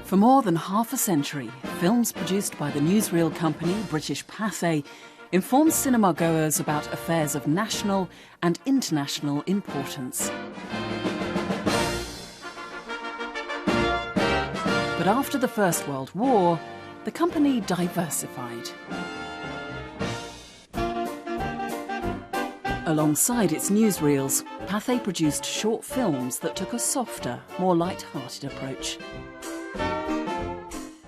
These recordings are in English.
For more than half a century, films produced by the newsreel company British Pathe informed cinema-goers about affairs of national and international importance. But after the First World War, the company diversified. Alongside its newsreels, Pathe produced short films that took a softer, more light-hearted approach.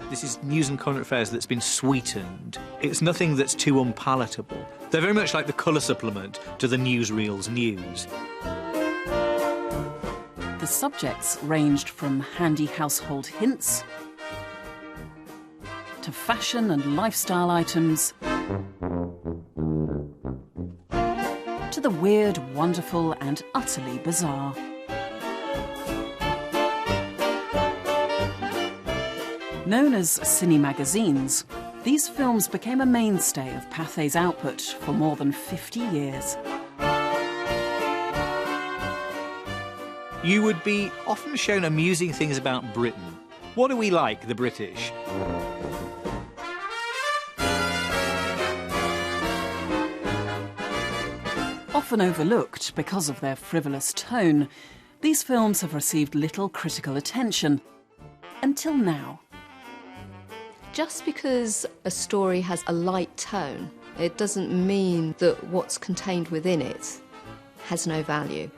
This is news and current affairs that's been sweetened. It's nothing that's too unpalatable. They're very much like the colour supplement to the newsreel's news. The subjects ranged from handy household hints to fashion and lifestyle items to the weird, wonderful and utterly bizarre. Known as cinemagazines, these films became a mainstay of Pathe's output for more than 50 years. You would be often shown amusing things about Britain. What do we like, the British? Often overlooked because of their frivolous tone, these films have received little critical attention, until now. Just because a story has a light tone, it doesn't mean that what's contained within it has no value.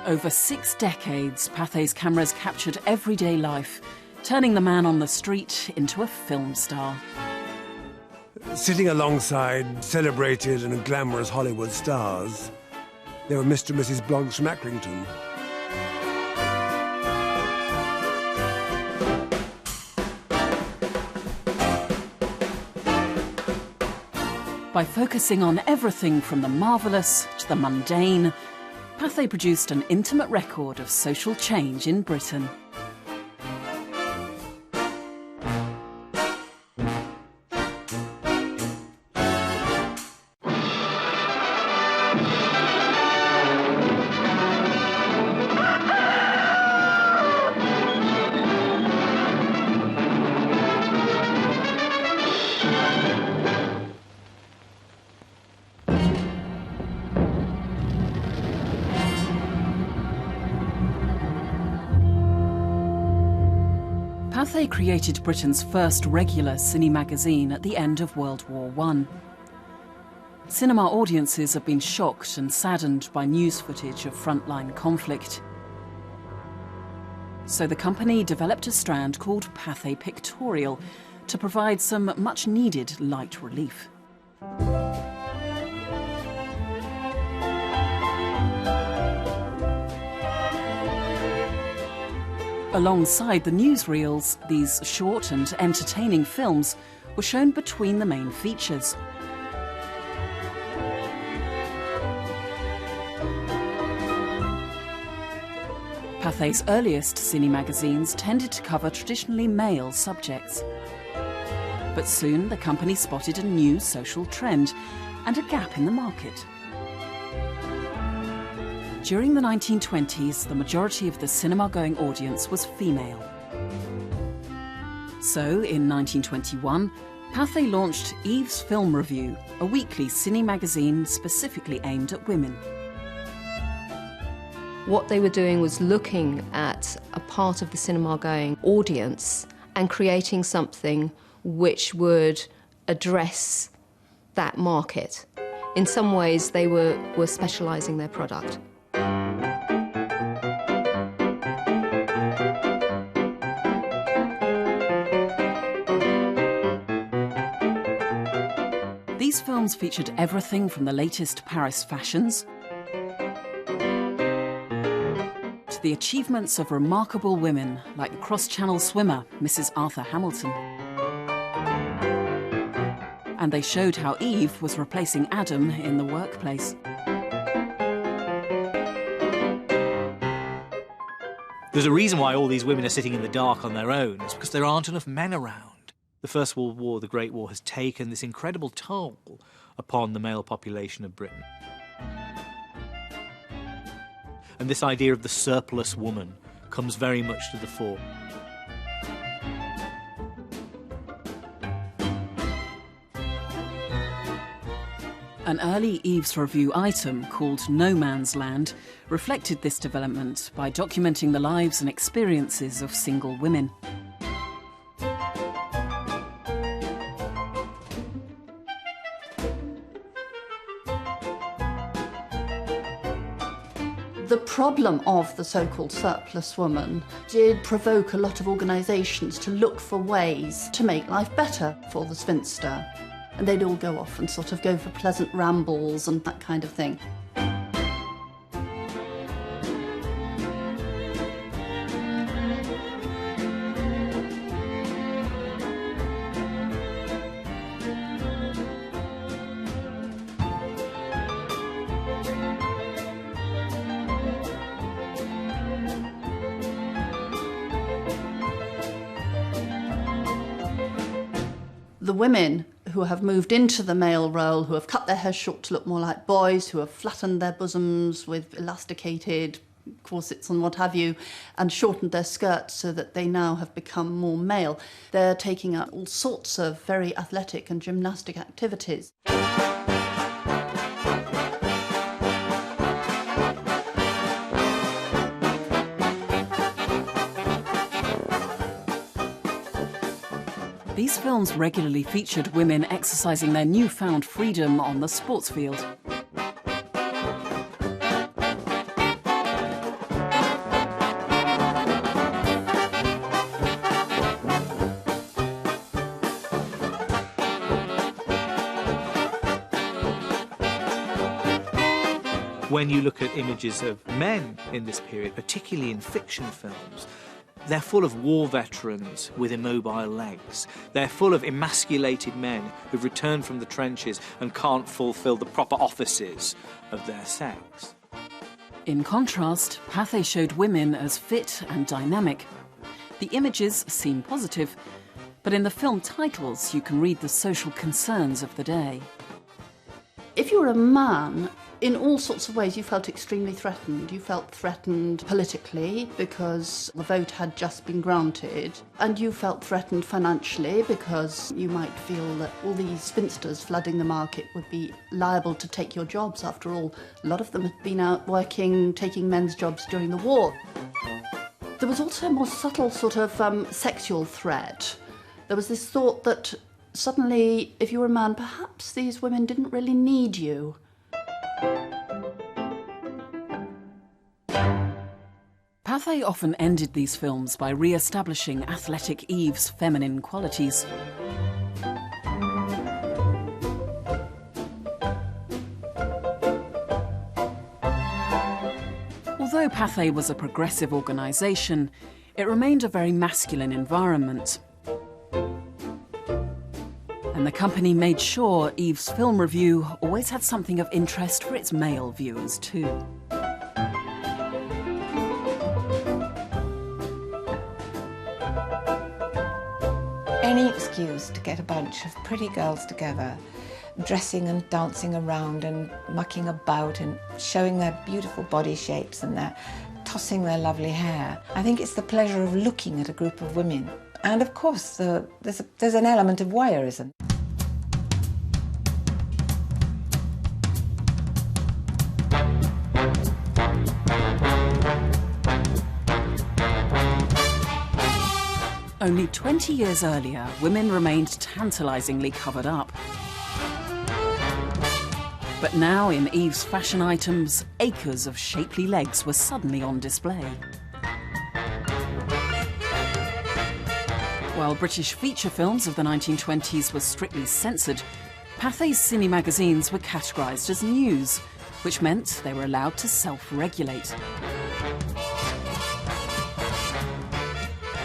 Over 6 decades, Pathe's cameras captured everyday life, turning the man on the street into a film star. Sitting alongside celebrated and glamorous Hollywood stars, they were Mr. and Mrs. Bloggs from Accrington. By focusing on everything from the marvellous to the mundane, Pathe produced an intimate record of social change in Britain. Pathe created Britain's first regular cinemagazine at the end of World War I. Cinema audiences have been shocked and saddened by news footage of frontline conflict. So the company developed a strand called Pathe Pictorial to provide some much-needed light relief. Alongside the newsreels, these short and entertaining films were shown between the main features. Pathe's earliest cinemagazines tended to cover traditionally male subjects. But soon the company spotted a new social trend and a gap in the market. During the 1920s, the majority of the cinema-going audience was female. So, in 1921, Pathe launched Eve's Film Review, a weekly cine magazine specifically aimed at women. What they were doing was looking at a part of the cinema-going audience and creating something which would address that market. In some ways, they were specialising their product. These films featured everything from the latest Paris fashions to the achievements of remarkable women like the cross-channel swimmer, Mrs. Arthur Hamilton. And they showed how Eve was replacing Adam in the workplace. There's a reason why all these women are sitting in the dark on their own. It's because there aren't enough men around. The First World War, the Great War, has taken this incredible toll upon the male population of Britain. And this idea of the surplus woman comes very much to the fore. An early Eve's Review item called No Man's Land reflected this development by documenting the lives and experiences of single women. The problem of the so-called surplus woman did provoke a lot of organisations to look for ways to make life better for the spinster. And they'd all go off and sort of go for pleasant rambles and that kind of thing. The women who have moved into the male role, who have cut their hair short to look more like boys, who have flattened their bosoms with elasticated corsets and what have you, and shortened their skirts so that they now have become more male. They're taking up all sorts of very athletic and gymnastic activities. These films regularly featured women exercising their newfound freedom on the sports field. When you look at images of men in this period, particularly in fiction films, they're full of war veterans with immobile legs. They're full of emasculated men who've returned from the trenches and can't fulfil the proper offices of their sex. In contrast, Pathe showed women as fit and dynamic. The images seem positive, but in the film titles you can read the social concerns of the day. If you were a man, in all sorts of ways you felt extremely threatened. You felt threatened politically because the vote had just been granted, and you felt threatened financially because you might feel that all these spinsters flooding the market would be liable to take your jobs. After all, a lot of them had been out working, taking men's jobs during the war. There was also a more subtle sort of sexual threat. There was this thought that suddenly, if you were a man, perhaps these women didn't really need you. Pathe often ended these films by re-establishing athletic Eve's feminine qualities. Although Pathe was a progressive organisation, it remained a very masculine environment. And the company made sure Eve's Film Review always had something of interest for its male viewers too. Any excuse to get a bunch of pretty girls together, dressing and dancing around and mucking about and showing their beautiful body shapes and their tossing their lovely hair. I think it's the pleasure of looking at a group of women. And of course, there's an element of voyeurism. Only 20 years earlier, women remained tantalisingly covered up. But now, in Eve's fashion items, acres of shapely legs were suddenly on display. While British feature films of the 1920s were strictly censored, Pathe's cinemagazines were categorised as news, which meant they were allowed to self-regulate.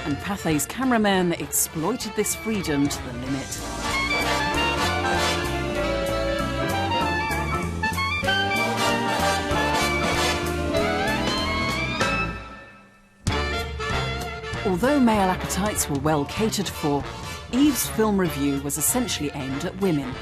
And Pathe's cameramen exploited this freedom to the limit. Although male appetites were well catered for, Eve's Film Review was essentially aimed at women.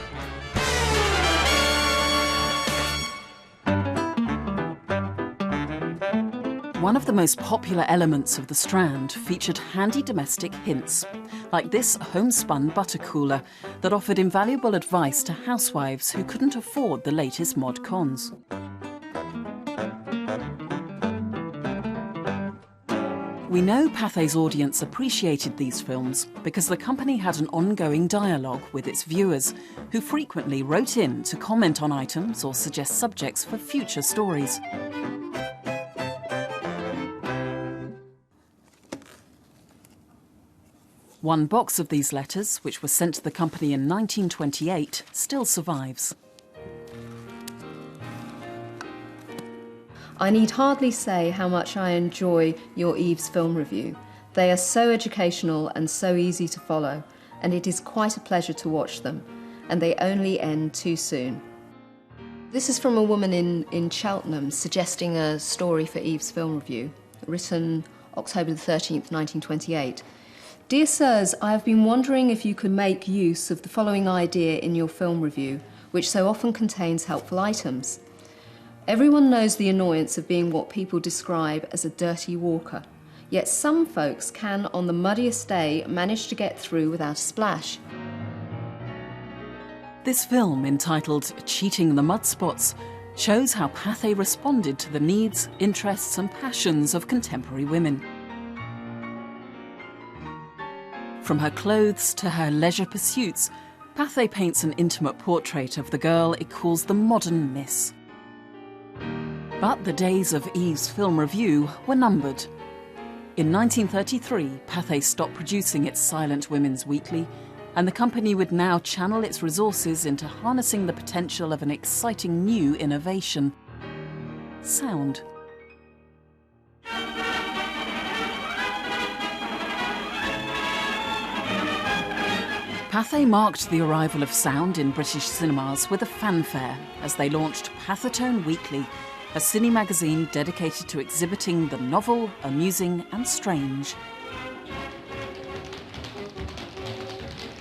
One of the most popular elements of the Strand featured handy domestic hints, like this homespun butter cooler that offered invaluable advice to housewives who couldn't afford the latest mod cons. We know Pathe's audience appreciated these films because the company had an ongoing dialogue with its viewers, who frequently wrote in to comment on items or suggest subjects for future stories. One box of these letters, which was sent to the company in 1928, still survives. I need hardly say how much I enjoy your Eve's film review. They are so educational and so easy to follow, and it is quite a pleasure to watch them, and they only end too soon. This is from a woman in Cheltenham suggesting a story for Eve's film review, written October the 13th, 1928. Dear Sirs, I have been wondering if you could make use of the following idea in your film review, which so often contains helpful items. Everyone knows the annoyance of being what people describe as a dirty walker, yet some folks can, on the muddiest day, manage to get through without a splash. This film, entitled Cheating the Mud Spots, shows how Pathe responded to the needs, interests and passions of contemporary women. From her clothes to her leisure pursuits, Pathe paints an intimate portrait of the girl it calls the modern miss. But the days of Eve's film review were numbered. In 1933, Pathe stopped producing its Silent Women's Weekly, and the company would now channel its resources into harnessing the potential of an exciting new innovation: sound. Pathe marked the arrival of sound in British cinemas with a fanfare as they launched Pathetone Weekly, a cine magazine dedicated to exhibiting the novel, amusing and strange.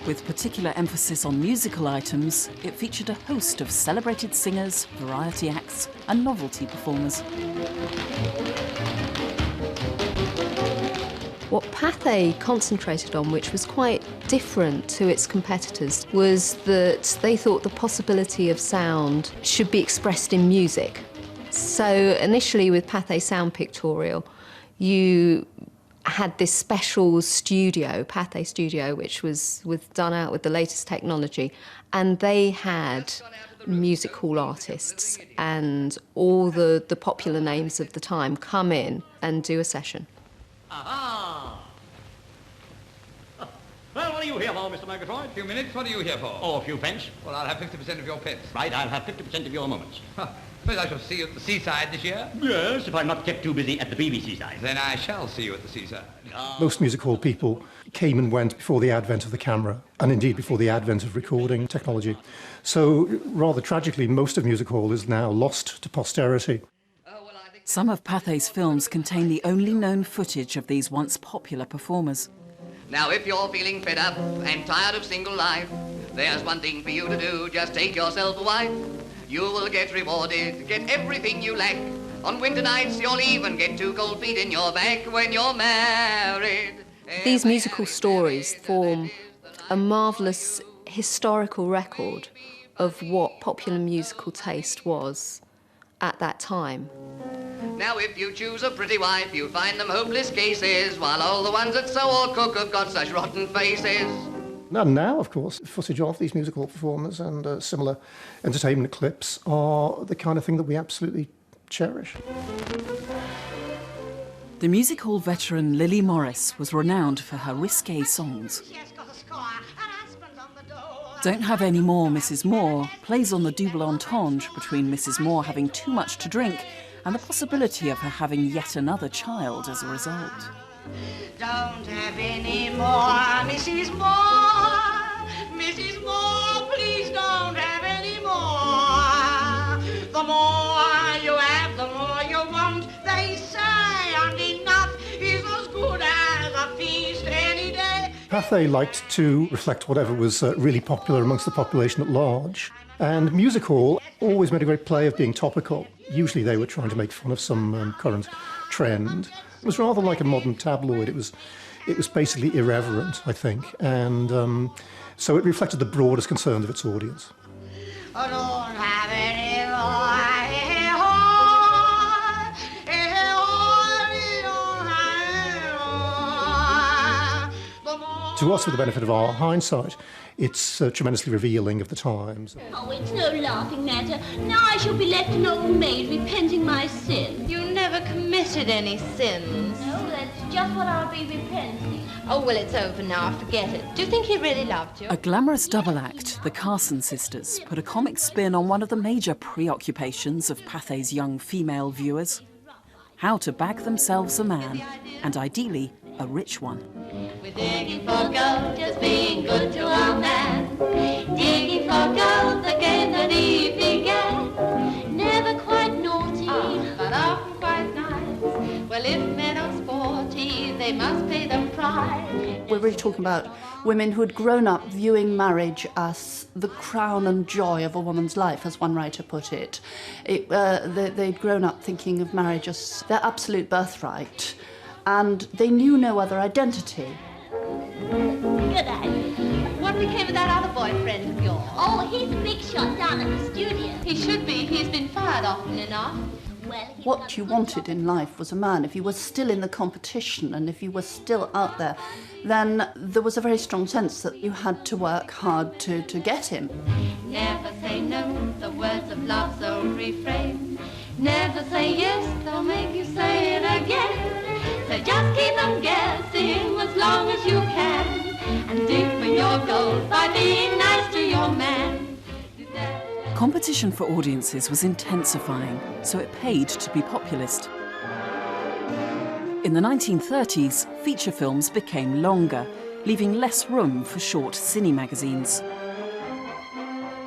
With particular emphasis on musical items, it featured a host of celebrated singers, variety acts and novelty performers. What Pathe concentrated on, which was quite different to its competitors, was that they thought the possibility of sound should be expressed in music. So initially with Pathe Sound Pictorial, you had this special studio, Pathe Studio, which was done out with the latest technology, and they had music hall artists and all the popular names of the time come in and do a session. Aha! Well, what are you here for, Mr. Murgatroyd? A few minutes? What are you here for? Oh, a few pence. Well, I'll have 50% of your pence. Right, I'll have 50% of your moments. Suppose I shall see you at the seaside this year? Yes, if I'm not kept too busy at the BBC side. Then I shall see you at the seaside. Most music hall people came and went before the advent of the camera, and indeed before the advent of recording technology. So, rather tragically, most of music hall is now lost to posterity. Some of Pathe's films contain the only known footage of these once popular performers. Now if you're feeling fed up and tired of single life, there's one thing for you to do, just take yourself a wife. You will get rewarded, get everything you lack. On winter nights you'll even get 2 cold feet in your back when you're married. These musical stories form a marvellous historical record of what popular musical taste was at that time. Now if you choose a pretty wife, you find them hopeless cases, while all the ones that sew or cook have got such rotten faces. And now, of course, footage of these musical performers and similar entertainment clips are the kind of thing that we absolutely cherish. The music hall veteran Lily Morris was renowned for her risque songs. Don't Have Any More, Mrs. Moore plays on the double entendre between Mrs. Moore having too much to drink and the possibility of her having yet another child as a result. Don't have any more, Mrs. Moore. Mrs. Moore, please don't have any more. The more you have, the more you want, they say, and enough is as good as a feast any day. Pathe liked to reflect whatever was really popular amongst the population at large, and music hall always made a great play of being topical. Usually they were trying to make fun of some current trend. It was rather like a modern tabloid. It was basically irreverent, I think, and so it reflected the broadest concerns of its audience. I don't have any more. To us, with the benefit of our hindsight, it's tremendously revealing of the times. Oh, it's no laughing matter. Now I shall be left an old maid repenting my sin. You never committed any sins. No, that's just what I'll be repenting. Oh, well, it's over now. Forget it. Do you think he really loved you? A glamorous double act, the Carson sisters, put a comic spin on one of the major preoccupations of Pathe's young female viewers: how to bag themselves a man, and ideally a rich one. We're digging for gold, just being good to our man. Digging for gold, the game that he began. Never quite naughty, but often quite nice. Well, if men are sporty, they must pay them price. We're really talking about women who had grown up viewing marriage as the crown and joy of a woman's life, as one writer put it. They'd grown up thinking of marriage as their absolute birthright, and they knew no other identity. Good day. What became of that other boyfriend of yours? Oh, he's a big shot down at the studio. He should be. He's been fired often enough. Well, What you wanted in life was a man. If you were still in the competition and if you were still out there, then there was a very strong sense that you had to work hard to get him. Never say no, the words of love's old refrain. Never say yes, they'll make you say it again. So just keep them guessing as long as you can, and dig for your gold by being nice to your man. Competition for audiences was intensifying, so it paid to be populist. In the 1930s, feature films became longer, leaving less room for short cinemagazines.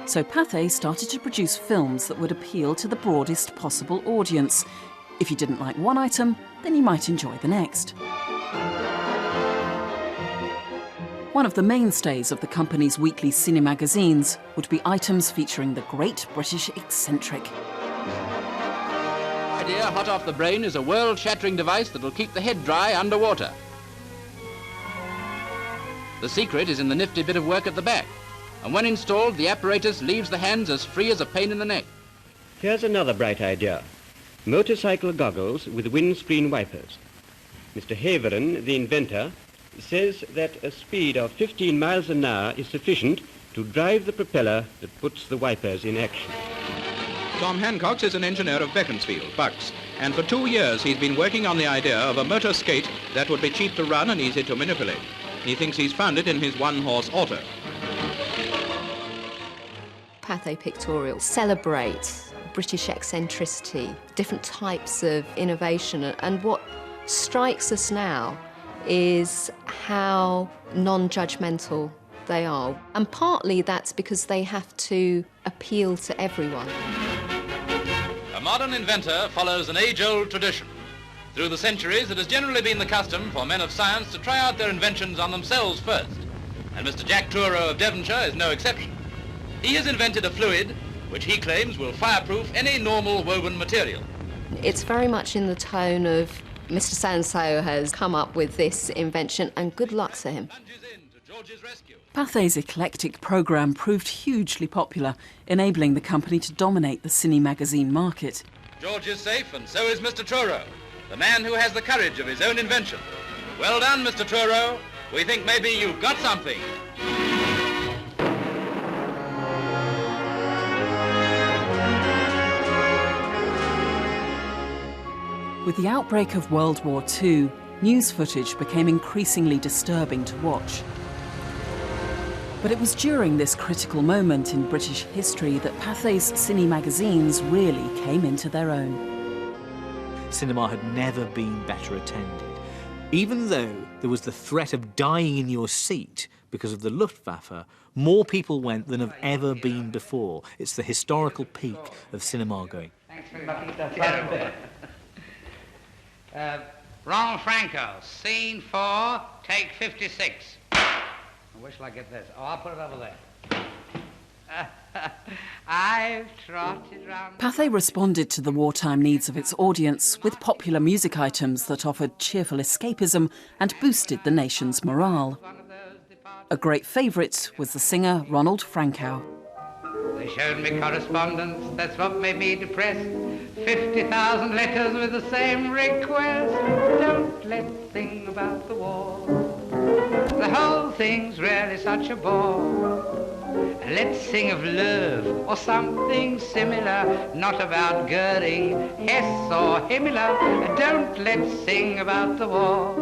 So Pathe started to produce films that would appeal to the broadest possible audience. If you didn't like one item, then you might enjoy the next. One of the mainstays of the company's weekly cinemagazines would be items featuring the great British eccentric. Idea hot off the brain is a world-shattering device that will keep the head dry underwater. The secret is in the nifty bit of work at the back, and when installed, the apparatus leaves the hands as free as a pain in the neck. Here's another bright idea. Motorcycle goggles with windscreen wipers. Mr. Haveren, the inventor, says that a speed of 15 miles an hour is sufficient to drive the propeller that puts the wipers in action. Tom Hancock is an engineer of Beaconsfield, Bucks, and for 2 years he's been working on the idea of a motor skate that would be cheap to run and easy to manipulate. He thinks he's found it in his one-horse auto. Pathe Pictorial celebrates British eccentricity, different types of innovation, and what strikes us now is how non-judgmental they are. And partly that's because they have to appeal to everyone. A modern inventor follows an age-old tradition. Through the centuries, it has generally been the custom for men of science to try out their inventions on themselves first. And Mr. Jack Truro of Devonshire is no exception. He has invented a fluid which he claims will fireproof any normal woven material. It's very much in the tone of Mr. So-and-so has come up with this invention, and good luck to him. Pathe's eclectic programme proved hugely popular, enabling the company to dominate the cinemagazine market. George is safe, and so is Mr. Truro, the man who has the courage of his own invention. Well done, Mr. Truro. We think maybe you've got something. With the outbreak of World War II, news footage became increasingly disturbing to watch. But it was during this critical moment in British history that Pathe's cinemagazines really came into their own. Cinema had never been better attended. Even though there was the threat of dying in your seat because of the Luftwaffe, more people went than have ever been before. It's the historical peak of cinema going. Thanks very much. Ron Franco, scene 4, take 56. Where shall I get this? Oh, I'll put it over there. I've trotted round. Pathe responded to the wartime needs of its audience with popular music items that offered cheerful escapism and boosted the nation's morale. A great favourite was the singer Ronald Francow. They showed me correspondence, that's what made me depressed. 50,000 letters with the same request. Don't let's sing about the war. The whole thing's really such a bore. Let's sing of love or something similar, not about girding Hess or Himmler. Don't let's sing about the war.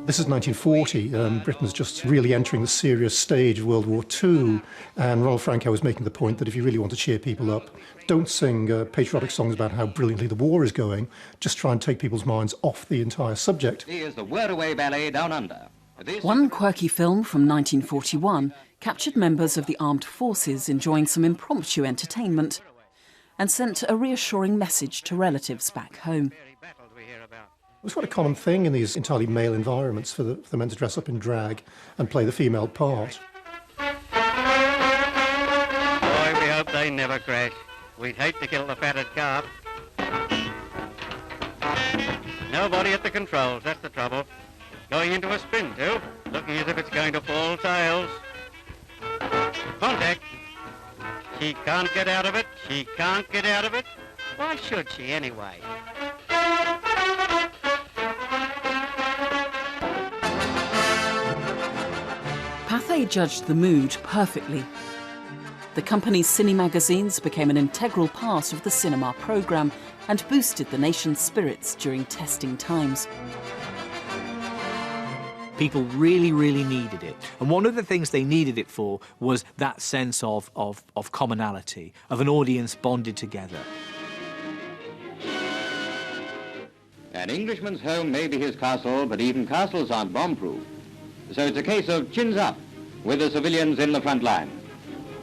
This is 1940. Britain's just really entering the serious stage of World War II, and Ronald Francow was making the point that if you really want to cheer people up, don't sing patriotic songs about how brilliantly the war is going. Just try and take people's minds off the entire subject. Here's the Word Away Ballet Down Under. One quirky film from 1941 captured members of the armed forces enjoying some impromptu entertainment and sent a reassuring message to relatives back home. It was quite a common thing in these entirely male environments for the men to dress up in drag and play the female part. Boy, we hope they never crash. We'd hate to kill the fatted calf. Nobody at the controls, that's the trouble. Going into a spin, too. Looking as if it's going to fall tails. Contact. She can't get out of it. She can't get out of it. Why should she, anyway? Pathe judged the mood perfectly. The company's cinemagazines became an integral part of the cinema programme and boosted the nation's spirits during testing times. People really, really needed it. And one of the things they needed it for was that sense of commonality, of an audience bonded together. An Englishman's home may be his castle, but even castles aren't bomb-proof. So it's a case of chins up with the civilians in the front line.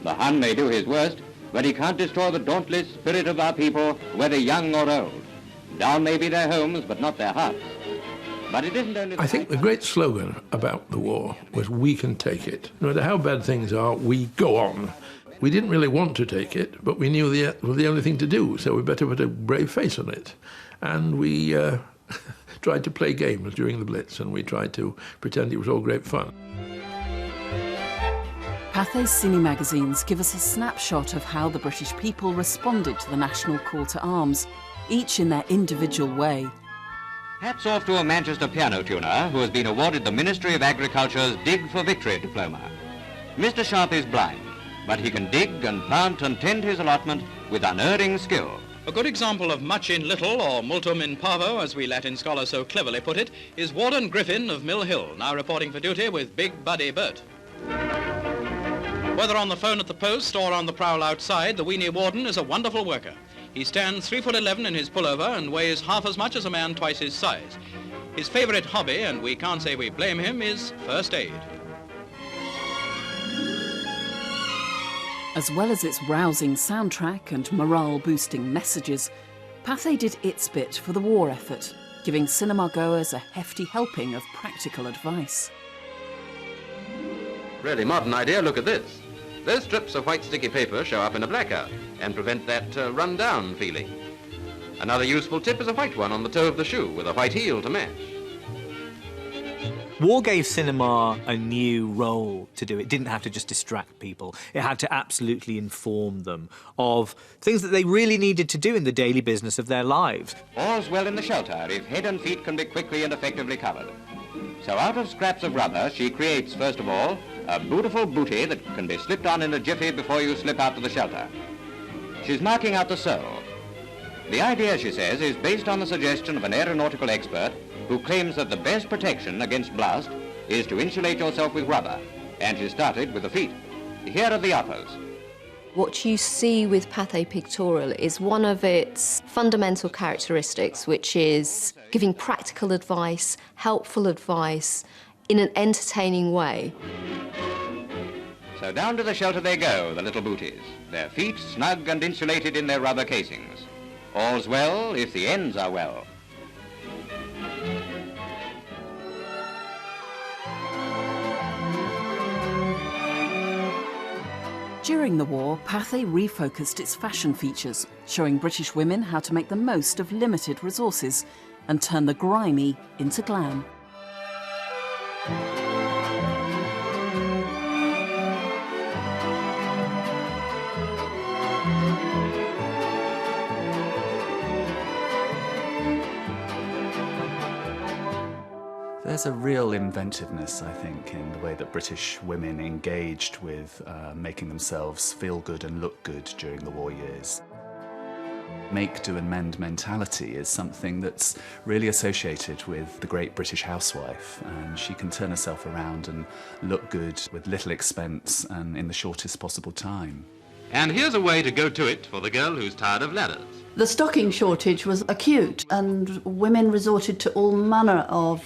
The Hun may do his worst, but he can't destroy the dauntless spirit of our people, whether young or old. Down may be their homes, but not their hearts. But it isn't only... I think the great slogan about the war was, we can take it. No matter how bad things are, we go on. We didn't really want to take it, but we knew it was the only thing to do, so we better put a brave face on it. And we tried to play games during the Blitz, and we tried to pretend it was all great fun. Pathe's cinemagazines give us a snapshot of how the British people responded to the national call to arms, each in their individual way. Hats off to a Manchester piano tuner who has been awarded the Ministry of Agriculture's Dig for Victory diploma. Mr. Sharp is blind, but he can dig and plant and tend his allotment with unerring skill. A good example of much in little, or multum in parvo, as we Latin scholars so cleverly put it, is Warden Griffin of Mill Hill, now reporting for duty with Big Buddy Bert. Whether on the phone at the post or on the prowl outside, the weenie warden is a wonderful worker. He stands 3'11" in his pullover and weighs half as much as a man twice his size. His favourite hobby, and we can't say we blame him, is first aid. As well as its rousing soundtrack and morale-boosting messages, Pathe did its bit for the war effort, giving cinema-goers a hefty helping of practical advice. Really modern idea, look at this. Those strips of white sticky paper show up in a blackout and prevent that run-down feeling. Another useful tip is a white one on the toe of the shoe with a white heel to match. War gave cinema a new role to do. It didn't have to just distract people. It had to absolutely inform them of things that they really needed to do in the daily business of their lives. All's well in the shelter if head and feet can be quickly and effectively covered. So out of scraps of rubber, she creates, first of all, a beautiful booty that can be slipped on in a jiffy before you slip out to the shelter. She's marking out the sole. The idea, she says, is based on the suggestion of an aeronautical expert who claims that the best protection against blast is to insulate yourself with rubber, and she started with the feet. Here are the uppers. What you see with Pathe Pictorial is one of its fundamental characteristics, which is giving practical advice, helpful advice, in an entertaining way. So down to the shelter they go, the little booties, their feet snug and insulated in their rubber casings. All's well if the ends are well. During During the war, Pathe refocused its fashion features, showing British women how to make the most of limited resources and turn the grimy into glam. There's a real inventiveness, I think, in the way that British women engaged with making themselves feel good and look good during the war years. Make, do and mend mentality is something that's really associated with the great British housewife, and she can turn herself around and look good with little expense and in the shortest possible time. And here's a way to go to it for the girl who's tired of ladders. The stocking shortage was acute, and women resorted to all manner of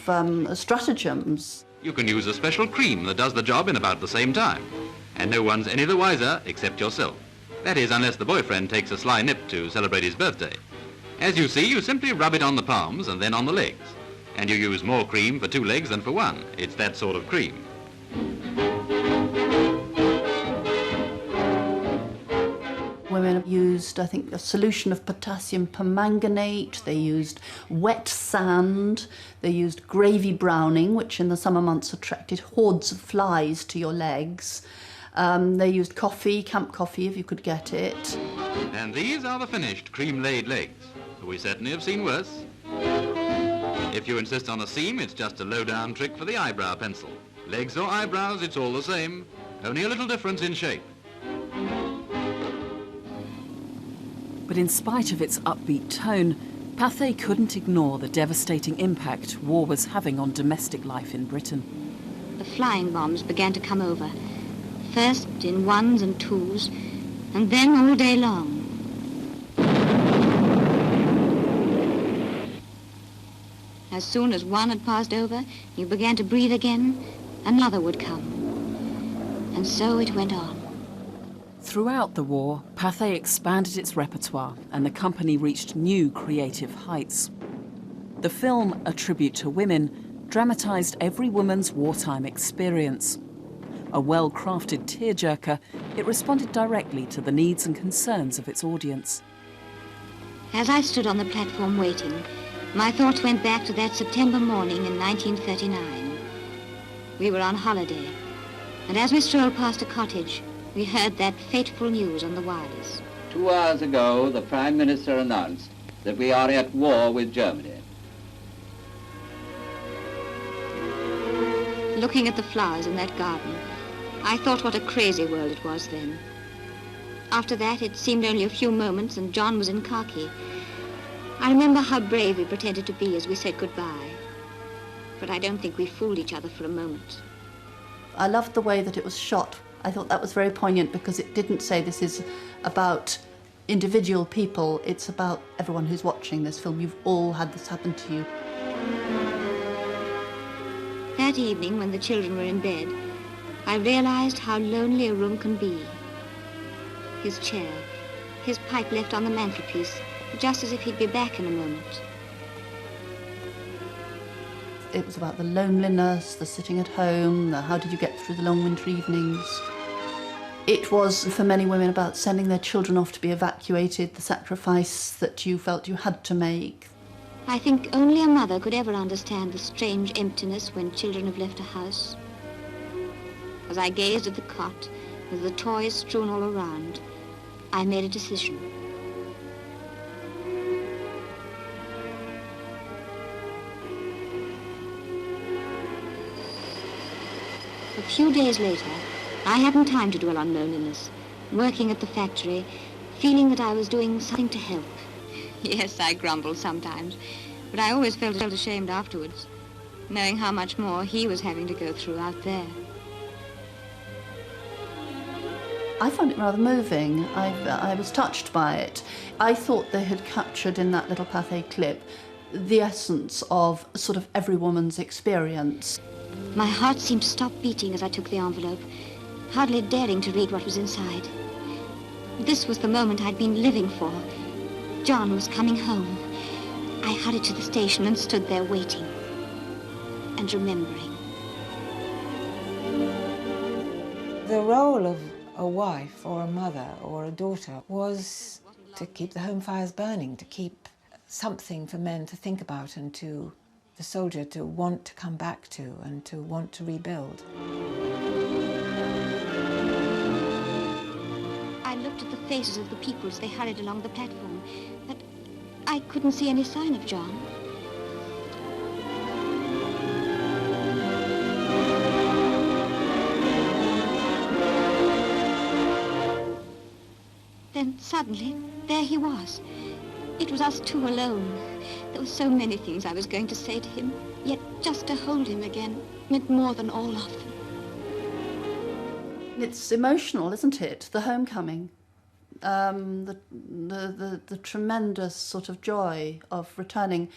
stratagems. You can use a special cream that does the job in about the same time. And no one's any the wiser except yourself. That is, unless the boyfriend takes a sly nip to celebrate his birthday. As you see, you simply rub it on the palms and then on the legs. And you use more cream for 2 legs than for 1. It's that sort of cream. Women used, I think, a solution of potassium permanganate. They used wet sand. They used gravy browning, which in the summer months attracted hordes of flies to your legs. They used coffee, camp coffee, if you could get it. And these are the finished cream-laid legs. We certainly have seen worse. If you insist on a seam, it's just a low-down trick for the eyebrow pencil. Legs or eyebrows, it's all the same, only a little difference in shape. But in spite of its upbeat tone, Pathe couldn't ignore the devastating impact war was having on domestic life in Britain. The flying bombs began to come over, first in 1s and 2s, and then all day long. As soon as one had passed over, you began to breathe again, another would come. And so it went on. Throughout the war, Pathe expanded its repertoire and the company reached new creative heights. The film, A Tribute to Women, dramatised every woman's wartime experience. A well-crafted tearjerker, it responded directly to the needs and concerns of its audience. As I stood on the platform waiting, my thoughts went back to that September morning in 1939. We were on holiday, and as we strolled past a cottage, we heard that fateful news on the wireless. 2 hours ago, the Prime Minister announced that we are at war with Germany. Looking at the flowers in that garden, I thought what a crazy world it was then. After that, it seemed only a few moments and John was in khaki. I remember how brave we pretended to be as we said goodbye. But I don't think we fooled each other for a moment. I loved the way that it was shot. I thought that was very poignant because it didn't say this is about individual people, it's about everyone who's watching this film. You've all had this happen to you. That evening, when the children were in bed, I realized how lonely a room can be. His chair, his pipe left on the mantelpiece, just as if he'd be back in a moment. It was about the loneliness, the sitting at home, the how did you get through the long winter evenings. It was, for many women, about sending their children off to be evacuated, the sacrifice that you felt you had to make. I think only a mother could ever understand the strange emptiness when children have left a house. As I gazed at the cot, with the toys strewn all around, I made a decision. A few days later, I hadn't time to dwell on loneliness, working at the factory, feeling that I was doing something to help. Yes, I grumbled sometimes, but I always felt ashamed afterwards, knowing how much more he was having to go through out there. I found it rather moving. I was touched by it. I thought they had captured in that little Pathe clip the essence of sort of every woman's experience. My heart seemed to stop beating as I took the envelope, hardly daring to read what was inside. This was the moment I'd been living for. John was coming home. I hurried to the station and stood there waiting and remembering. The role of a wife or a mother or a daughter was to keep the home fires burning, to keep something for men to think about and to the soldier to want to come back to and to want to rebuild. I looked at the faces of the people as they hurried along the platform, but I couldn't see any sign of John. Then suddenly, there he was. It was us two alone. There were so many things I was going to say to him, yet just to hold him again meant more than all of them. It's emotional, isn't it? The homecoming. The tremendous sort of joy of returning.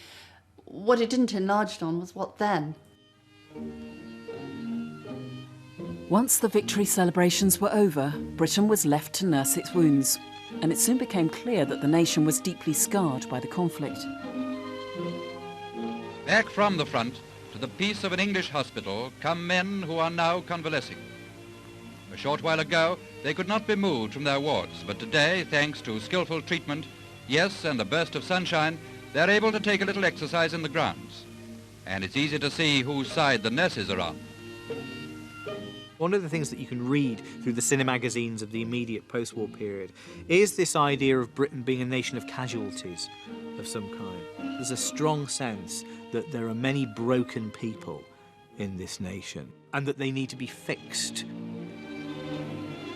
What it didn't enlarge on was what then. Once the victory celebrations were over, Britain was left to nurse its wounds, and it soon became clear that the nation was deeply scarred by the conflict. Back from the front to the peace of an English hospital come men who are now convalescing. A short while ago, they could not be moved from their wards, but today, thanks to skillful treatment, yes, and a burst of sunshine, they're able to take a little exercise in the grounds. And it's easy to see whose side the nurses are on. One of the things that you can read through the cinemagazines of the immediate post-war period is this idea of Britain being a nation of casualties of some kind. There's a strong sense that there are many broken people in this nation and that they need to be fixed.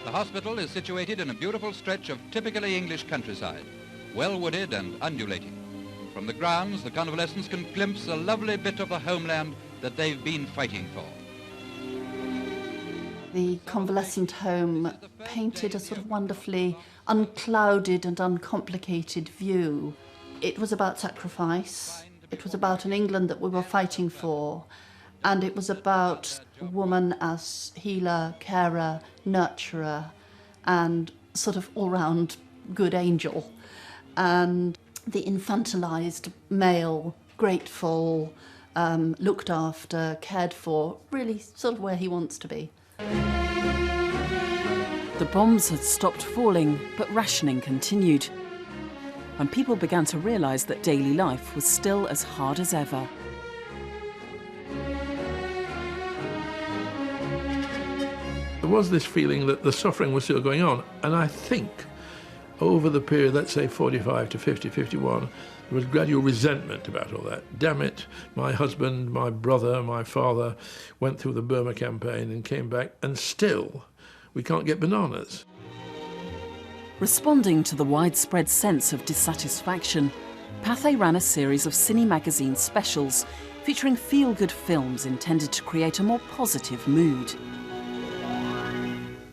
The hospital is situated in a beautiful stretch of typically English countryside, well wooded and undulating. From the grounds, the convalescents can glimpse a lovely bit of the homeland that they've been fighting for. The convalescent home painted a sort of wonderfully unclouded and uncomplicated view. It was about sacrifice, it was about an England that we were fighting for, and it was about woman as healer, carer, nurturer, and sort of all-round good angel. And the infantilized male, grateful, looked after, cared for, really sort of where he wants to be. The bombs had stopped falling, but rationing continued. And people began to realise that daily life was still as hard as ever. There was this feeling that the suffering was still going on, and I think over the period, let's say 45 to 50, 51, there was gradual resentment about all that. Damn it, my husband, my brother, my father went through the Burma campaign and came back, and still we can't get bananas. Responding to the widespread sense of dissatisfaction, Pathe ran a series of cinemagazine specials featuring feel-good films intended to create a more positive mood.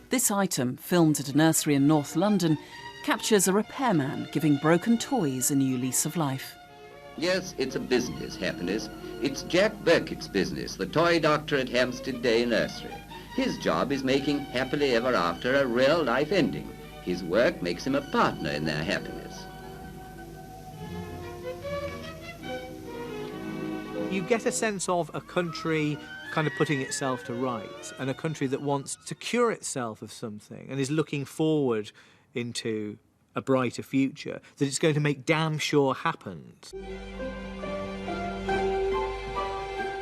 This item, filmed at a nursery in North London, captures a repairman giving broken toys a new lease of life. Yes, it's a business, happiness. It's Jack Burkett's business, the toy doctor at Hampstead Day Nursery. His job is making happily ever after a real-life ending. His work makes him a partner in their happiness. You get a sense of a country kind of putting itself to rights, and a country that wants to cure itself of something and is looking forward into a brighter future, that it's going to make damn sure happens.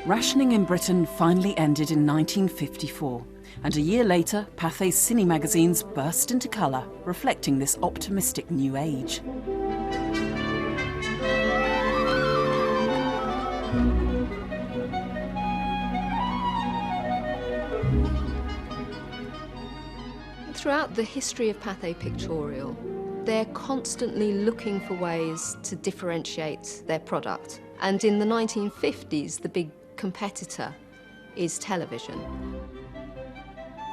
Rationing in Britain finally ended in 1954, and a year later, Pathe's cinemagazines burst into colour, reflecting this optimistic new age. Throughout the history of Pathe Pictorial, they're constantly looking for ways to differentiate their product. And in the 1950s, the big competitor is television.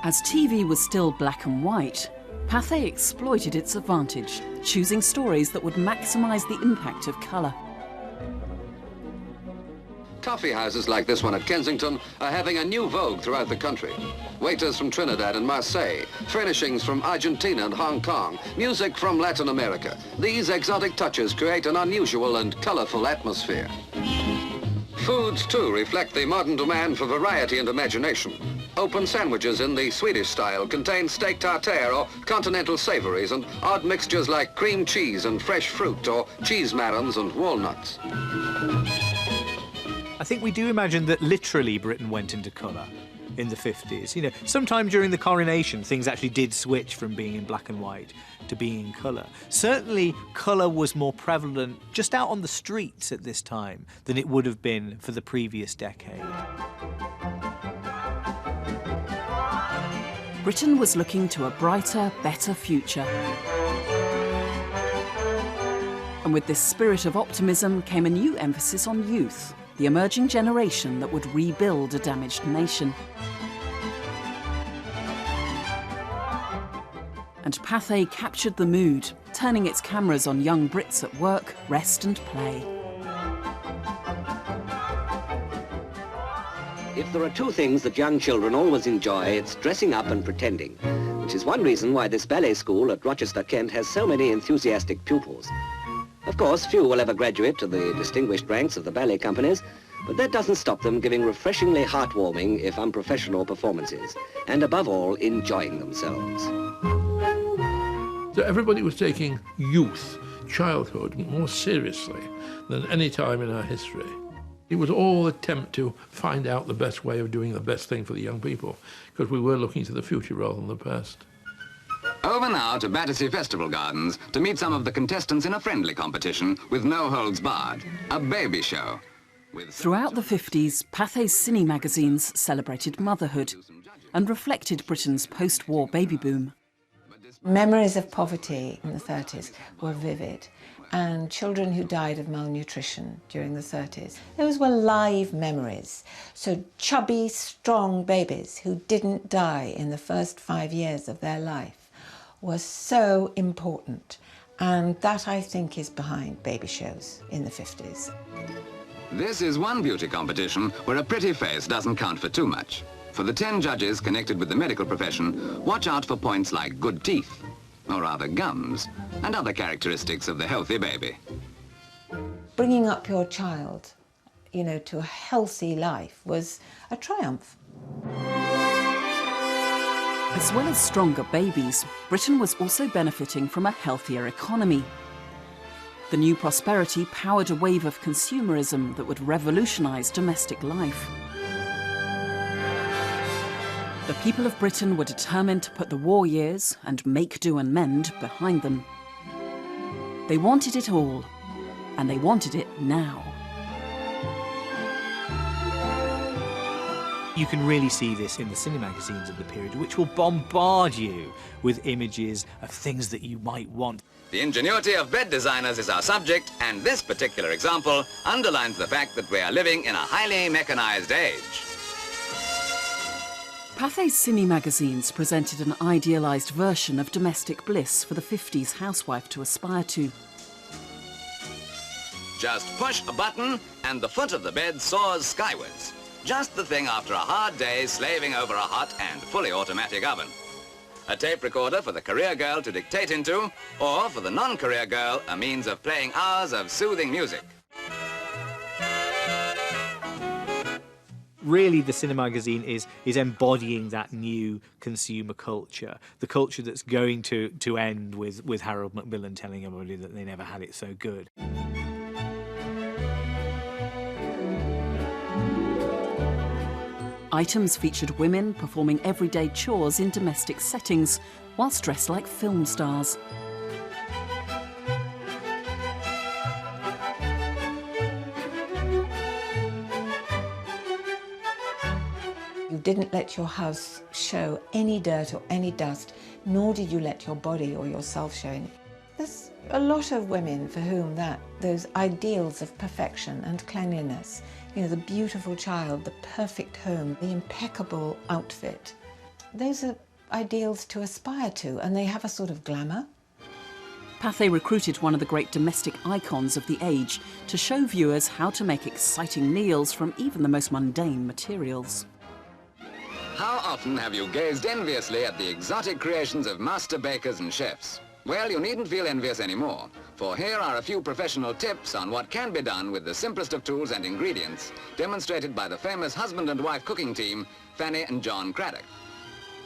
As TV was still black and white, Pathe exploited its advantage, choosing stories that would maximise the impact of colour. Coffee houses like this one at Kensington are having a new vogue throughout the country. Waiters from Trinidad and Marseille, furnishings from Argentina and Hong Kong, music from Latin America. These exotic touches create an unusual and colourful atmosphere. Foods, too, reflect the modern demand for variety and imagination. Open sandwiches in the Swedish style contain steak tartare or continental savouries and odd mixtures like cream cheese and fresh fruit or cheese marrons and walnuts. I think we do imagine that literally Britain went into colour in the 50s. You know, sometime during the coronation, things actually did switch from being in black and white to being in colour. Certainly, colour was more prevalent just out on the streets at this time than it would have been for the previous decade. Britain was looking to a brighter, better future. And with this spirit of optimism came a new emphasis on youth, the emerging generation that would rebuild a damaged nation. And Pathe captured the mood, turning its cameras on young Brits at work, rest and play. If there are two things that young children always enjoy, it's dressing up and pretending, which is one reason why this ballet school at Rochester, Kent has so many enthusiastic pupils. Of course, few will ever graduate to the distinguished ranks of the ballet companies, but that doesn't stop them giving refreshingly heartwarming, if unprofessional, performances, and above all, enjoying themselves. So everybody was taking youth, childhood, more seriously than any time in our history. It was all attempt to find out the best way of doing the best thing for the young people, because we were looking to the future rather than the past. Over now to Battersea Festival Gardens to meet some of the contestants in a friendly competition with no holds barred, a baby show. Throughout the 50s, Pathe's cinemagazines celebrated motherhood and reflected Britain's post-war baby boom. Memories of poverty in the 30s were vivid, and children who died of malnutrition during the 30s. Those were live memories. So chubby, strong babies who didn't die in the first 5 years of their life was so important. And that, I think, is behind baby shows in the 50s. This is one beauty competition where a pretty face doesn't count for too much. For the 10 judges connected with the medical profession, watch out for points like good teeth, or rather gums, and other characteristics of the healthy baby. Bringing up your child, you know, to a healthy life was a triumph. As well as stronger babies, Britain was also benefiting from a healthier economy. The new prosperity powered a wave of consumerism that would revolutionise domestic life. The people of Britain were determined to put the war years and make do and mend behind them. They wanted it all, and they wanted it now. You can really see this in the cinemagazines of the period, which will bombard you with images of things that you might want. The ingenuity of bed designers is our subject, and this particular example underlines the fact that we are living in a highly mechanized age. Pathe's cinemagazines presented an idealised version of domestic bliss for the 50s housewife to aspire to. Just push a button and the foot of the bed soars skywards. Just the thing after a hard day slaving over a hot and fully automatic oven. A tape recorder for the career girl to dictate into, or for the non-career girl, a means of playing hours of soothing music. Really, the cinemagazine is embodying that new consumer culture, the culture that's going to end with Harold Macmillan telling everybody that they never had it so good. Items featured women performing everyday chores in domestic settings, whilst dressed like film stars. You didn't let your house show any dirt or any dust, nor did you let your body or yourself show any. There's a lot of women for whom those ideals of perfection and cleanliness, you know, the beautiful child, the perfect home, the impeccable outfit, those are ideals to aspire to, and they have a sort of glamour. Pathe recruited one of the great domestic icons of the age to show viewers how to make exciting meals from even the most mundane materials. How often have you gazed enviously at the exotic creations of master bakers and chefs? Well, you needn't feel envious anymore, for here are a few professional tips on what can be done with the simplest of tools and ingredients, demonstrated by the famous husband and wife cooking team, Fanny and John Craddock.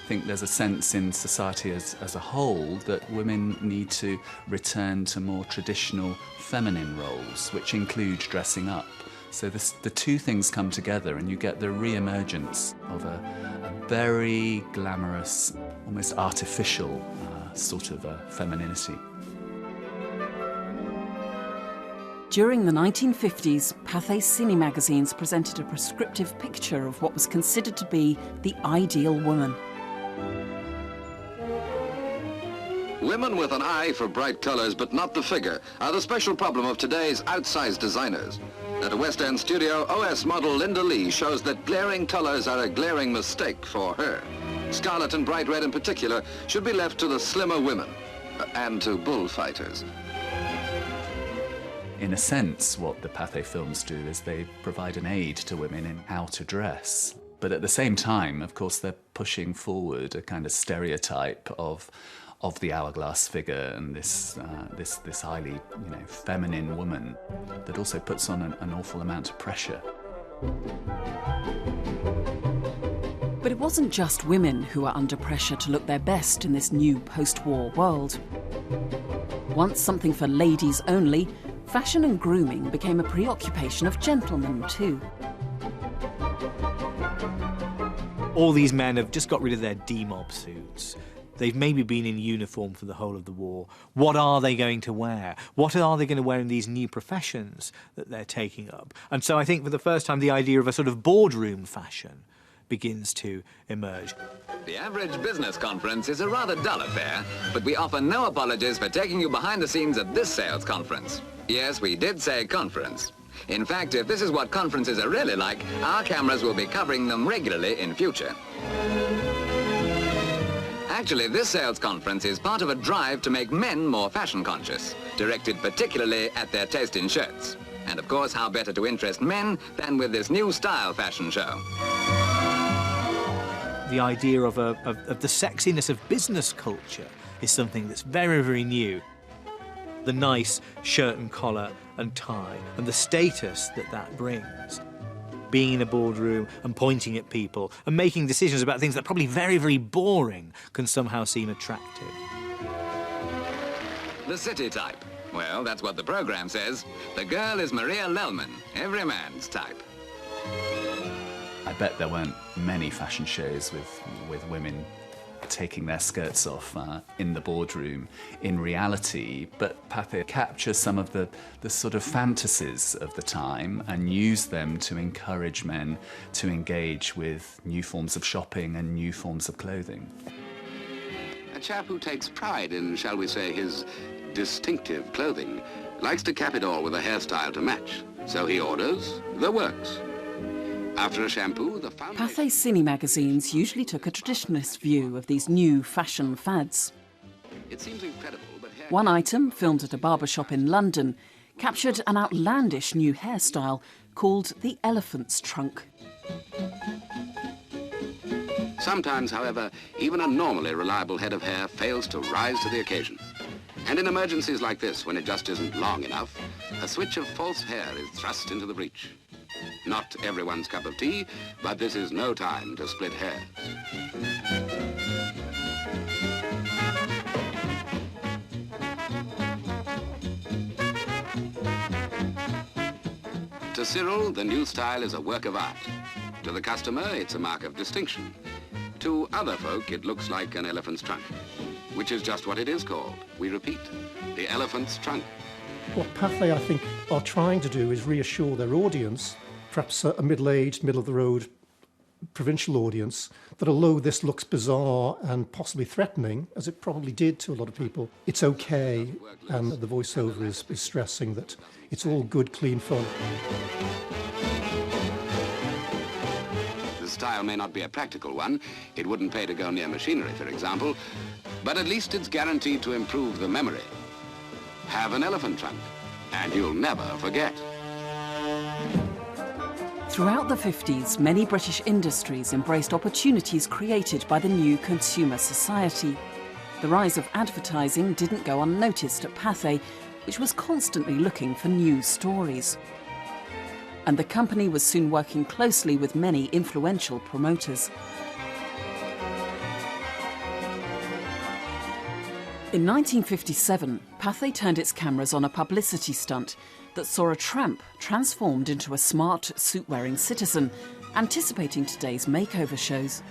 I think there's a sense in society as a whole that women need to return to more traditional feminine roles, which include dressing up. So the two things come together and you get the re-emergence of a very glamorous, almost artificial sort of femininity. During the 1950s, Pathe cinemagazines presented a prescriptive picture of what was considered to be the ideal woman. Women with an eye for bright colours but not the figure are the special problem of today's outsized designers. At a West End studio, OS model Linda Lee shows that glaring colours are a glaring mistake for her. Scarlet and bright red in particular should be left to the slimmer women and to bullfighters. In a sense, what the Pathe films do is they provide an aid to women in how to dress. But at the same time, of course, they're pushing forward a kind of stereotype of the hourglass figure and this highly, feminine woman that also puts on an awful amount of pressure. But it wasn't just women who were under pressure to look their best in this new post-war world. Once something for ladies only, fashion and grooming became a preoccupation of gentlemen too. All these men have just got rid of their D-mob suits. They've maybe been in uniform for the whole of the war. What are they going to wear? What are they going to wear in these new professions that they're taking up? And so I think for the first time the idea of a sort of boardroom fashion begins to emerge. The average business conference is a rather dull affair, but we offer no apologies for taking you behind the scenes at this sales conference. Yes, we did say conference. In fact, if this is what conferences are really like, our cameras will be covering them regularly in future. Actually, this sales conference is part of a drive to make men more fashion conscious, directed particularly at their taste in shirts. And of course, how better to interest men than with this new style fashion show. The idea of the sexiness of business culture is something that's very, very new. The nice shirt and collar and tie and the status that brings. Being in a boardroom and pointing at people and making decisions about things that are probably very, very boring can somehow seem attractive. The city type. Well, that's what the program says. The girl is Maria Lellman, every man's type. I bet there weren't many fashion shows with women taking their skirts off in the boardroom in reality, but Pathe captures some of the sort of fantasies of the time and use them to encourage men to engage with new forms of shopping and new forms of clothing. A chap who takes pride in, shall we say, his distinctive clothing likes to cap it all with a hairstyle to match. So he orders the works. After a shampoo, the Pathe cinemagazines usually took a traditionalist view of these new fashion fads. It seems incredible, but one item, filmed at a barber shop in London, captured an outlandish new hairstyle called the elephant's trunk. Sometimes, however, even a normally reliable head of hair fails to rise to the occasion. And in emergencies like this, when it just isn't long enough, a switch of false hair is thrust into the breach. Not everyone's cup of tea, but this is no time to split hairs. To Cyril, the new style is a work of art. To the customer, it's a mark of distinction. To other folk, it looks like an elephant's trunk, which is just what it is called. We repeat, the elephant's trunk. What Pathe, I think, are trying to do is reassure their audience, perhaps a middle-aged, middle-of-the-road provincial audience, that although this looks bizarre and possibly threatening, as it probably did to a lot of people, it's okay, and the voiceover is stressing that it's all good, clean fun. The style may not be a practical one. It wouldn't pay to go near machinery, for example, but at least it's guaranteed to improve the memory. Have an elephant trunk, and you'll never forget. Throughout the 50s, many British industries embraced opportunities created by the new consumer society. The rise of advertising didn't go unnoticed at Pathe, which was constantly looking for new stories. And the company was soon working closely with many influential promoters. In 1957, Pathe turned its cameras on a publicity stunt that saw a tramp transformed into a smart, suit-wearing citizen, anticipating today's makeover shows.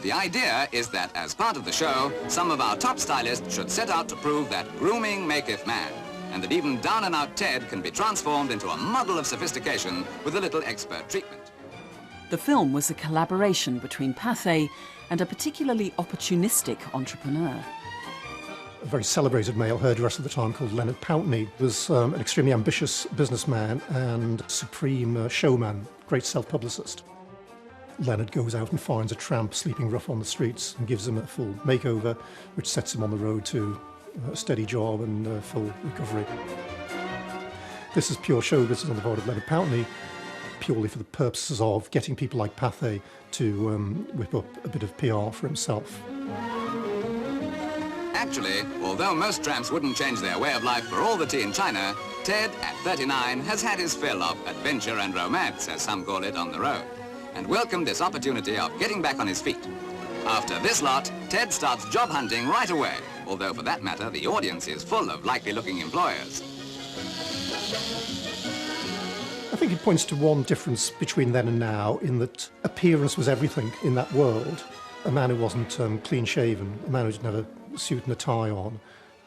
The idea is that as part of the show, some of our top stylists should set out to prove that grooming maketh man, and that even down-and-out Ted can be transformed into a model of sophistication with a little expert treatment. The film was a collaboration between Pathe and a particularly opportunistic entrepreneur. A very celebrated male hairdresser at the time called Leonard Pountney was an extremely ambitious businessman and supreme showman, great self-publicist. Leonard goes out and finds a tramp sleeping rough on the streets and gives him a full makeover, which sets him on the road to a steady job and full recovery. This is pure show business on the part of Leonard Pountney, purely for the purposes of getting people like Pathe to whip up a bit of PR for himself. Actually, although most tramps wouldn't change their way of life for all the tea in China, Ted, at 39, has had his fill of adventure and romance, as some call it, on the road, and welcomed this opportunity of getting back on his feet. After this lot, Ted starts job hunting right away, although for that matter, the audience is full of likely-looking employers. I think it points to one difference between then and now, in that appearance was everything in that world. A man who wasn't clean-shaven, a man who didn't have a suit and a tie on,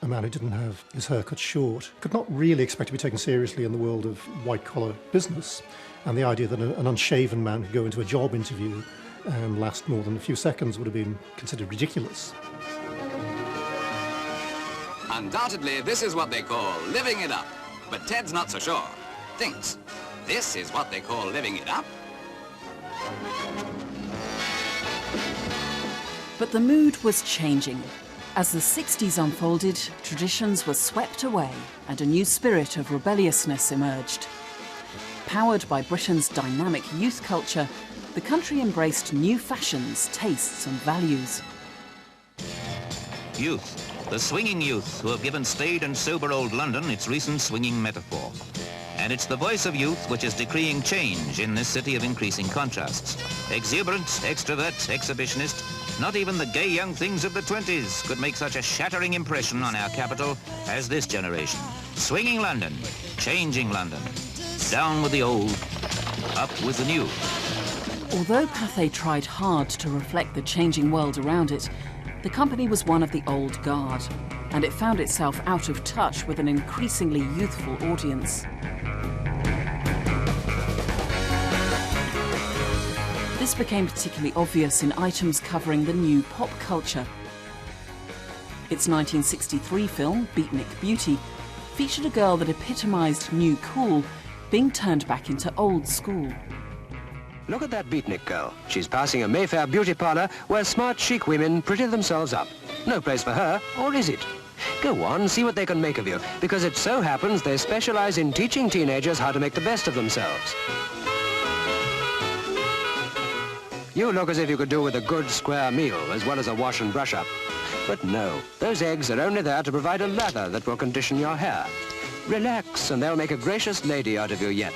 a man who didn't have his hair cut short, could not really expect to be taken seriously in the world of white-collar business. And the idea that an unshaven man could go into a job interview and last more than a few seconds would have been considered ridiculous. Undoubtedly, this is what they call living it up. But Ted's not so sure. Thinks, this is what they call living it up? But the mood was changing. As the 60s unfolded, traditions were swept away and a new spirit of rebelliousness emerged. Powered by Britain's dynamic youth culture, the country embraced new fashions, tastes and values. Youth, the swinging youth who have given staid and sober old London its recent swinging metaphor. And it's the voice of youth which is decreeing change in this city of increasing contrasts. Exuberant, extrovert, exhibitionist, not even the gay young things of the 20s could make such a shattering impression on our capital as this generation. Swinging London, changing London. Down with the old, up with the new. Although Pathe tried hard to reflect the changing world around it, the company was one of the old guard, and it found itself out of touch with an increasingly youthful audience. This became particularly obvious in items covering the new pop culture. Its 1963 film, Beatnik Beauty, featured a girl that epitomised new cool, being turned back into old school. Look at that beatnik girl. She's passing a Mayfair beauty parlour where smart, chic women pretty themselves up. No place for her, or is it? Go on, see what they can make of you, because it so happens they specialise in teaching teenagers how to make the best of themselves. You look as if you could do with a good square meal, as well as a wash and brush up. But no, those eggs are only there to provide a lather that will condition your hair. Relax, and they'll make a gracious lady out of you yet.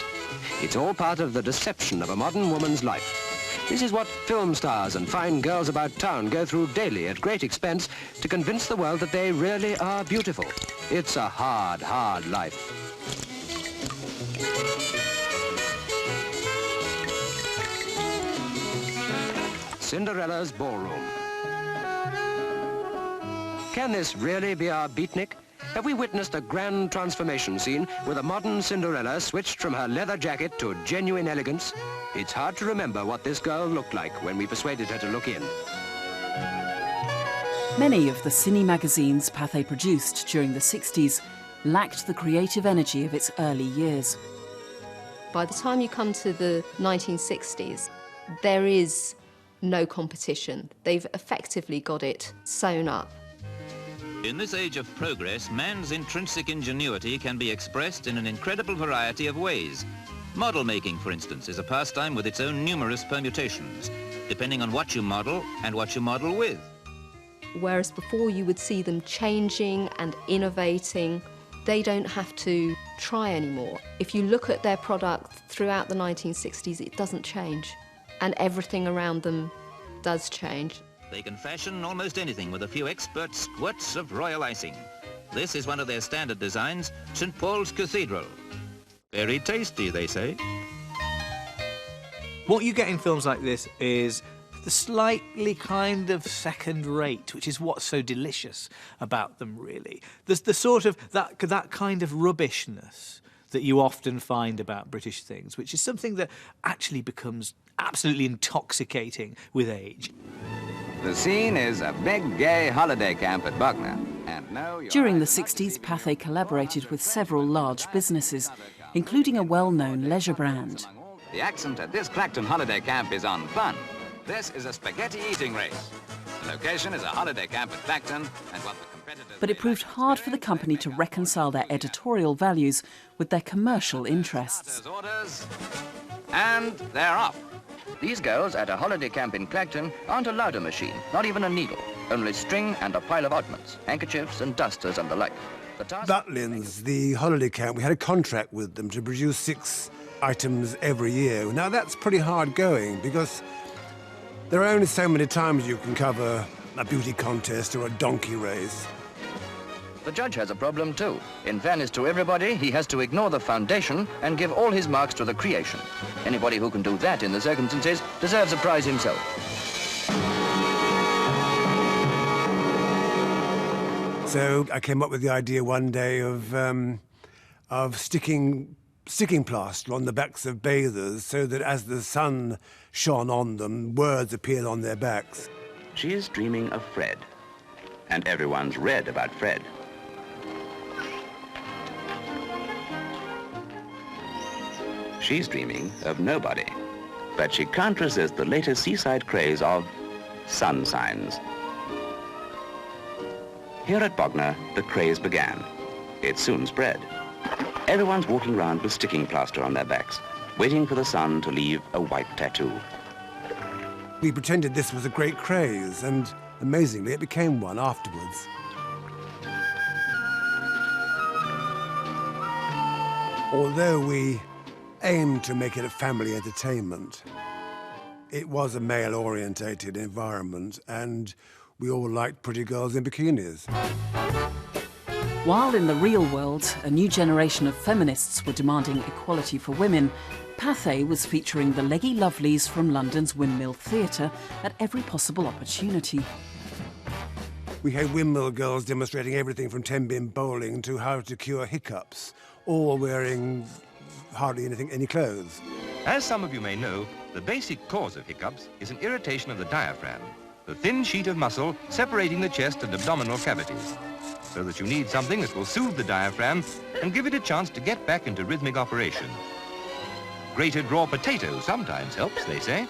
It's all part of the deception of a modern woman's life. This is what film stars and fine girls about town go through daily at great expense to convince the world that they really are beautiful. It's a hard, hard life. Cinderella's ballroom. Can this really be our beatnik? Have we witnessed a grand transformation scene with a modern Cinderella switched from her leather jacket to genuine elegance? It's hard to remember what this girl looked like when we persuaded her to look in. Many of the cine magazines Pathe produced during the 60s lacked the creative energy of its early years. By the time you come to the 1960s, there is no competition. They've effectively got it sewn up. In this age of progress, man's intrinsic ingenuity can be expressed in an incredible variety of ways. Model making, for instance, is a pastime with its own numerous permutations, depending on what you model and what you model with. Whereas before you would see them changing and innovating, they don't have to try anymore. If you look at their product throughout the 1960s, it doesn't change. And everything around them does change. They can fashion almost anything with a few expert squirts of royal icing. This is one of their standard designs, St. Paul's Cathedral. Very tasty, they say. What you get in films like this is the slightly kind of second rate, which is what's so delicious about them, really. There's the sort of that kind of rubbishness that you often find about British things, which is something that actually becomes absolutely intoxicating with age. The scene is a big gay holiday camp at Bognor. And now During the 60s, Pathe collaborated with several large businesses, including a well-known leisure brand. the accent at this Clacton holiday camp is on fun. This is a spaghetti eating race. The location is a holiday camp at Clacton, and what the competitors... But it proved hard for the company to reconcile their editorial values with their commercial interests. Orders, and they're off. These girls at a holiday camp in Clacton aren't allowed a machine, not even a needle, only string and a pile of oddments, handkerchiefs and dusters and the like. Butlins, the holiday camp, we had a contract with them to produce 6 items every year. Now that's pretty hard going because there are only so many times you can cover a beauty contest or a donkey race. The judge has a problem too. In fairness to everybody, he has to ignore the foundation and give all his marks to the creation. Anybody who can do that in the circumstances deserves a prize himself. So I came up with the idea one day of sticking plaster on the backs of bathers so that as the sun shone on them, words appeared on their backs. She is dreaming of Fred, and everyone's read about Fred. She's dreaming of nobody, but she can't resist the latest seaside craze of sun signs. Here at Bognor, the craze began. It soon spread. Everyone's walking around with sticking plaster on their backs, waiting for the sun to leave a white tattoo. We pretended this was a great craze, and amazingly, it became one afterwards. Although we aimed to make it a family entertainment, it was a male-orientated environment, and we all liked pretty girls in bikinis. While in the real world, a new generation of feminists were demanding equality for women, Pathe was featuring the leggy lovelies from London's Windmill Theatre at every possible opportunity. We had windmill girls demonstrating everything from 10-bin bowling to how to cure hiccups, all wearing hardly any clothes. As some of you may know, the basic cause of hiccups is an irritation of the diaphragm, the thin sheet of muscle separating the chest and abdominal cavities, so that you need something that will soothe the diaphragm and give it a chance to get back into rhythmic operation. Grated raw potato sometimes helps, they say.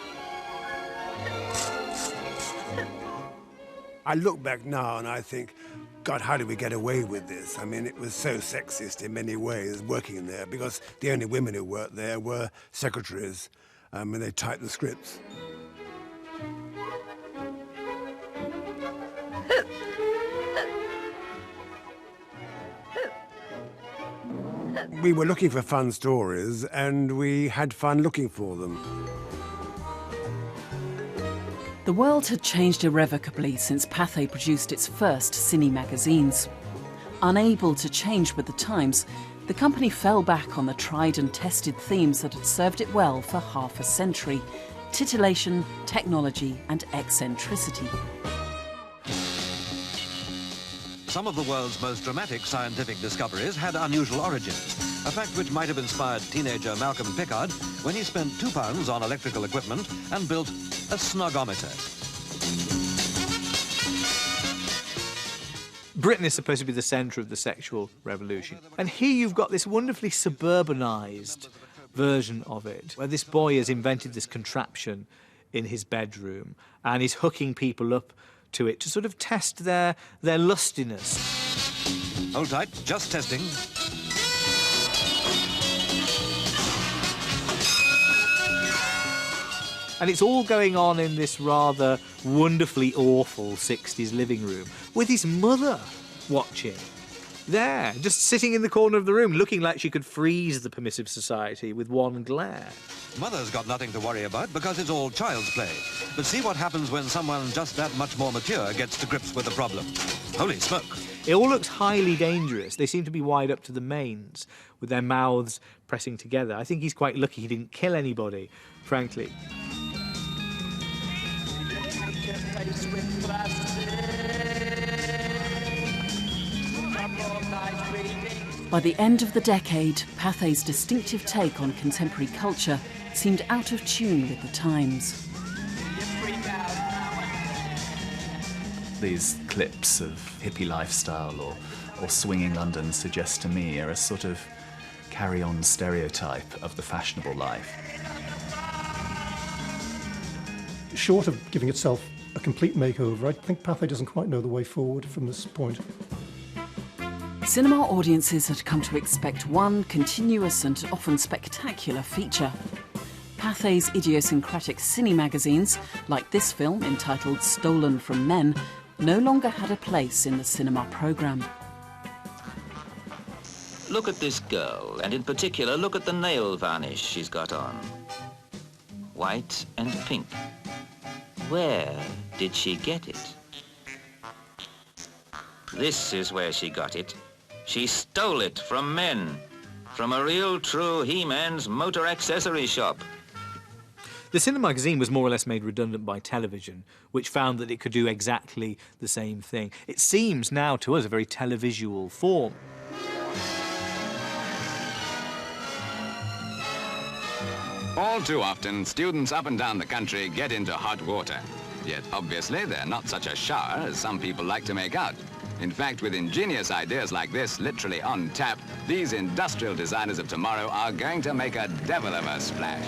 I look back now and I think, God, how did we get away with this? I mean, it was so sexist in many ways working there because the only women who worked there were secretaries and they typed the scripts. We were looking for fun stories, and we had fun looking for them. The world had changed irrevocably since Pathe produced its first cinemagazines. Unable to change with the times, the company fell back on the tried and tested themes that had served it well for half a century: titillation, technology, and eccentricity. Some of the world's most dramatic scientific discoveries had unusual origins, a fact which might have inspired teenager Malcolm Pickard when he spent £2 on electrical equipment and built a snogometer. Britain is supposed to be the centre of the sexual revolution. And here you've got this wonderfully suburbanised version of it, where this boy has invented this contraption in his bedroom and is hooking people up to it to sort of test their lustiness. Hold tight, just testing. And it's all going on in this rather wonderfully awful 60s living room with his mother watching. There, just sitting in the corner of the room, looking like she could freeze the permissive society with one glare. Mother's got nothing to worry about because it's all child's play. But see what happens when someone just that much more mature gets to grips with the problem. Holy smoke. It all looks highly dangerous. They seem to be wide up to the mains, with their mouths pressing together. I think he's quite lucky he didn't kill anybody, frankly. By the end of the decade, Pathe's distinctive take on contemporary culture seemed out of tune with the times. These clips of hippie lifestyle or swinging London suggest to me are a sort of carry-on stereotype of the fashionable life. Short of giving itself a complete makeover, I think Pathe doesn't quite know the way forward from this point. Cinema audiences had come to expect one continuous and often spectacular feature. Pathe's idiosyncratic cinemagazines, like this film entitled Stolen from Men, no longer had a place in the cinema programme. Look at this girl, and in particular, look at the nail varnish she's got on. White and pink. Where did she get it? This is where she got it. She stole it from men, from a real true He-Man's motor accessory shop. The cinemagazine was more or less made redundant by television, which found that it could do exactly the same thing. It seems now to us a very televisual form. All too often, students up and down the country get into hot water. Yet, obviously, they're not such a shower as some people like to make out. In fact, with ingenious ideas like this literally on tap, these industrial designers of tomorrow are going to make a devil of a splash.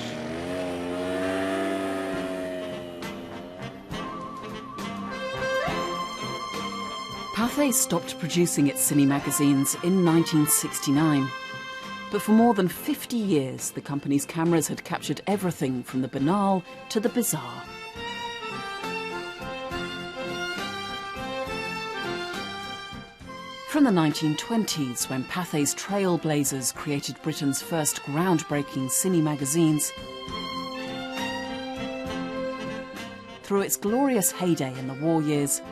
Pathe stopped producing its cinemagazines in 1969. But for more than 50 years, the company's cameras had captured everything from the banal to the bizarre. From the 1920s, when Pathe's trailblazers created Britain's first groundbreaking cinemagazines, through its glorious heyday in the war years,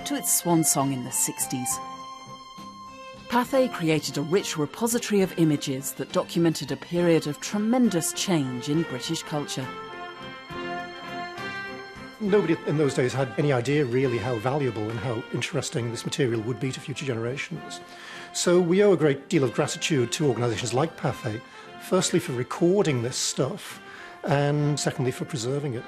to its swan song in the 60s. Pathe created a rich repository of images that documented a period of tremendous change in British culture. Nobody in those days had any idea really how valuable and how interesting this material would be to future generations. So we owe a great deal of gratitude to organisations like Pathe, firstly for recording this stuff, and secondly for preserving it.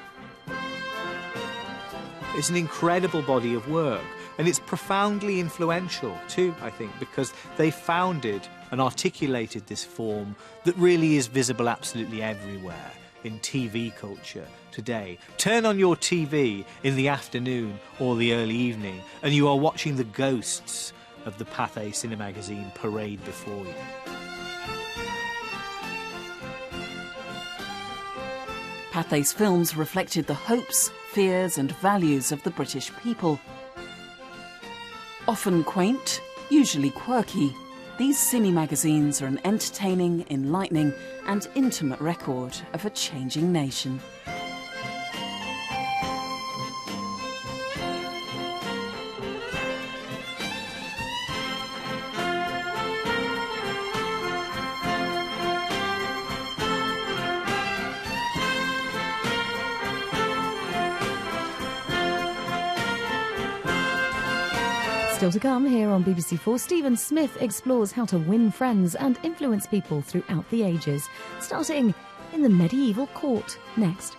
It's an incredible body of work, and it's profoundly influential too, I think, because they founded and articulated this form that really is visible absolutely everywhere in TV culture today. Turn on your TV in the afternoon or the early evening, and you are watching the ghosts of the Pathe cinemagazine parade before you. Pathe's films reflected the hopes, fears and values of the British people. Often quaint, usually quirky, these cinemagazines are an entertaining, enlightening and intimate record of a changing nation. Still to come here on BBC4, Stephen Smith explores how to win friends and influence people throughout the ages, starting in the medieval court next.